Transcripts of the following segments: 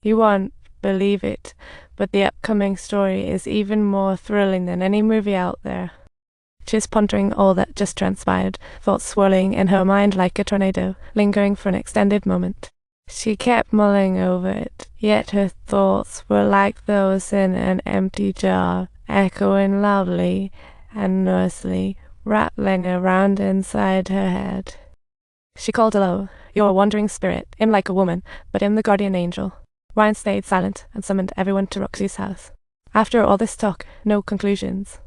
You won't believe it, but the upcoming story is even more thrilling than any movie out there. She's pondering all that just transpired, thoughts swirling in her mind like a tornado, lingering for an extended moment. She kept mulling over it, yet her thoughts were like those in an empty jar, echoing loudly and noisily, rattling around inside her head. She called aloud, "Your wandering spirit, am like a woman, but am the guardian angel." Ryan stayed silent and summoned everyone to Roxy's house. After all this talk, no conclusions.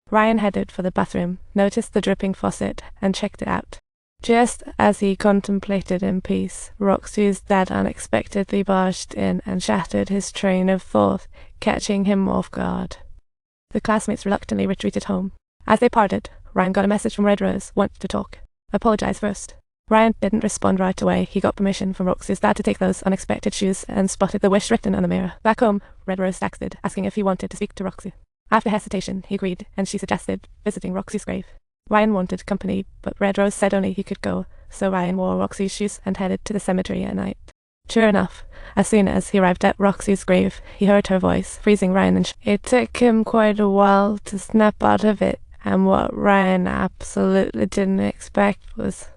Ryan headed for the bathroom, noticed the dripping faucet, and checked it out. Just as he contemplated in peace, Roxy's dad unexpectedly barged in and shattered his train of thought, catching him off guard. The classmates reluctantly retreated home. As they parted, Ryan got a message from Red Rose, wanted to talk. Apologize first. Ryan didn't respond right away. He got permission from Roxy's dad to take those unexpected shoes and spotted the wish written on the mirror. Back home, Red Rose texted, asking if he wanted to speak to Roxy. After hesitation, he agreed, and she suggested visiting Roxy's grave. Ryan wanted company, but Red Rose said only he could go, so Ryan wore Roxy's shoes and headed to the cemetery at night. Sure enough, as soon as he arrived at Roxy's grave, he heard her voice, freezing Ryan, and it took him quite a while to snap out of it, and what Ryan absolutely didn't expect was...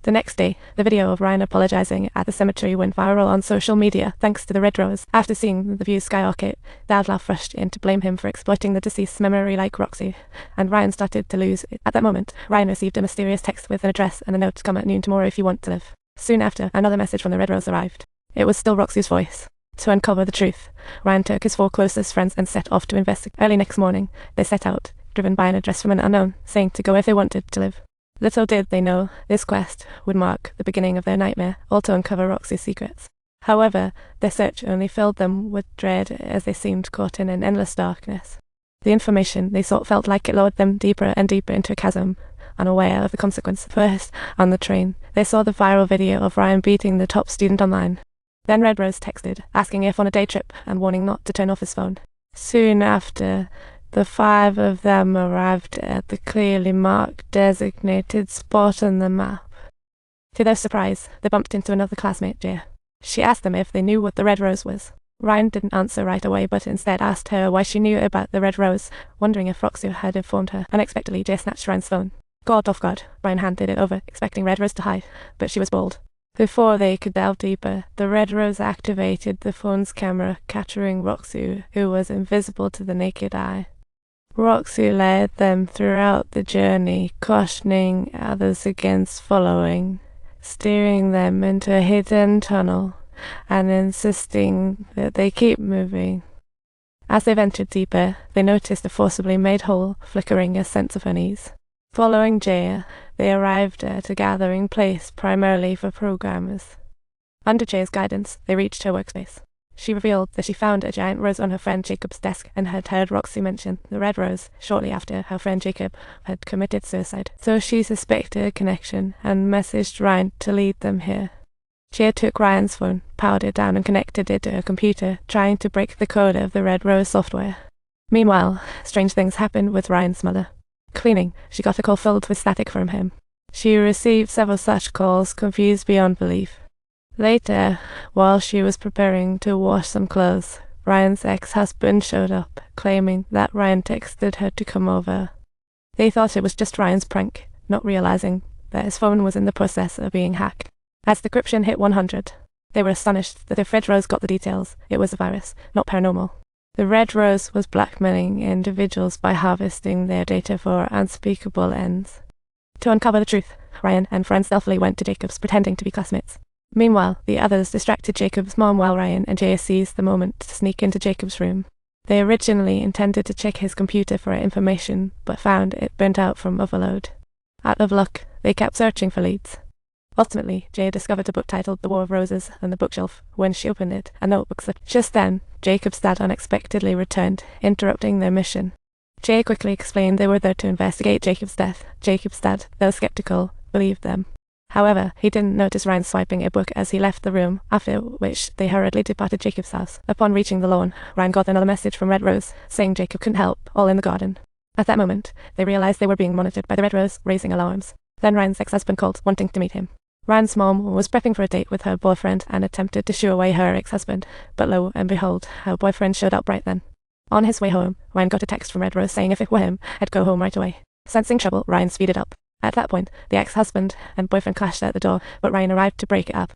The next day, the video of Ryan apologizing at the cemetery went viral on social media thanks to the Red Rose. After seeing the views skyrocket, Dad rushed in to blame him for exploiting the deceased's memory like Roxy, and Ryan started to lose it. At that moment, Ryan received a mysterious text with an address and a note: "Come at noon tomorrow if you want to live." Soon after, another message from the Red Rose arrived. It was still Roxy's voice. To uncover the truth, Ryan took his 4 closest friends and set off to investigate. Early next morning, they set out, driven by an address from an unknown, saying to go if they wanted to live. Little did they know, this quest would mark the beginning of their nightmare, all to uncover Roxy's secrets. However, their search only filled them with dread as they seemed caught in an endless darkness. The information they sought felt like it lowered them deeper and deeper into a chasm, unaware of the consequence. First, on the train, they saw the viral video of Ryan beating the top student online. Then Red Rose texted, asking if on a day trip and warning not to turn off his phone. Soon after, the 5 of them arrived at the clearly marked designated spot on the map. To their surprise, they bumped into another classmate, Jaya. She asked them if they knew what the Red Rose was. Ryan didn't answer right away, but instead asked her why she knew about the Red Rose, wondering if Roxy had informed her. Unexpectedly, Jaya snatched Ryan's phone. Caught off guard, Ryan handed it over, expecting Red Rose to hide, but she was bold. Before they could delve deeper, the Red Rose activated the phone's camera, capturing Roxy, who was invisible to the naked eye. Roxy led them throughout the journey, cautioning others against following, steering them into a hidden tunnel, and insisting that they keep moving. As they ventured deeper, they noticed a forcibly made hole, flickering a sense of unease. Following Jaya, they arrived at a gathering place primarily for programmers. Under Jaya's guidance, they reached her workspace. She revealed that she found a giant rose on her friend Jacob's desk and had heard Roxy mention the Red Rose shortly after her friend Jacob had committed suicide. So she suspected a connection and messaged Ryan to lead them here. Jaya took Ryan's phone, powered it down and connected it to her computer, trying to break the code of the Red Rose software. Meanwhile, strange things happened with Ryan's mother. Cleaning, she got a call filled with static from him. She received several such calls, confused beyond belief. Later, while she was preparing to wash some clothes, Ryan's ex-husband showed up, claiming that Ryan texted her to come over. They thought it was just Ryan's prank, not realizing that his phone was in the process of being hacked. As decryption hit 100, they were astonished that if Red Rose got the details, it was a virus, not paranormal. The Red Rose was blackmailing individuals by harvesting their data for unspeakable ends. To uncover the truth, Ryan and friends stealthily went to Jacob's, pretending to be classmates. Meanwhile, the others distracted Jacob's mom while Ryan and Jaya seized the moment to sneak into Jacob's room. They originally intended to check his computer for information, but found it burnt out from overload. Out of luck, they kept searching for leads. Ultimately, Jaya discovered a book titled The War of Roses on the bookshelf. When she opened it, a notebook slipped. Just then, Jacob's dad unexpectedly returned, interrupting their mission. Jaya quickly explained they were there to investigate Jacob's death. Jacob's dad, though skeptical, believed them. However, he didn't notice Ryan swiping a book as he left the room, after which they hurriedly departed Jacob's house. Upon reaching the lawn, Ryan got another message from Red Rose, saying Jacob couldn't help, all in the garden. At that moment, they realized they were being monitored by the Red Rose, raising alarms. Then Ryan's ex-husband called, wanting to meet him. Ryan's mom was prepping for a date with her boyfriend and attempted to shoo away her ex-husband, but lo and behold, her boyfriend showed up right then. On his way home, Ryan got a text from Red Rose saying if it were him, I'd go home right away. Sensing trouble, Ryan speeded up. At that point, the ex-husband and boyfriend clashed at the door, but Ryan arrived to break it up.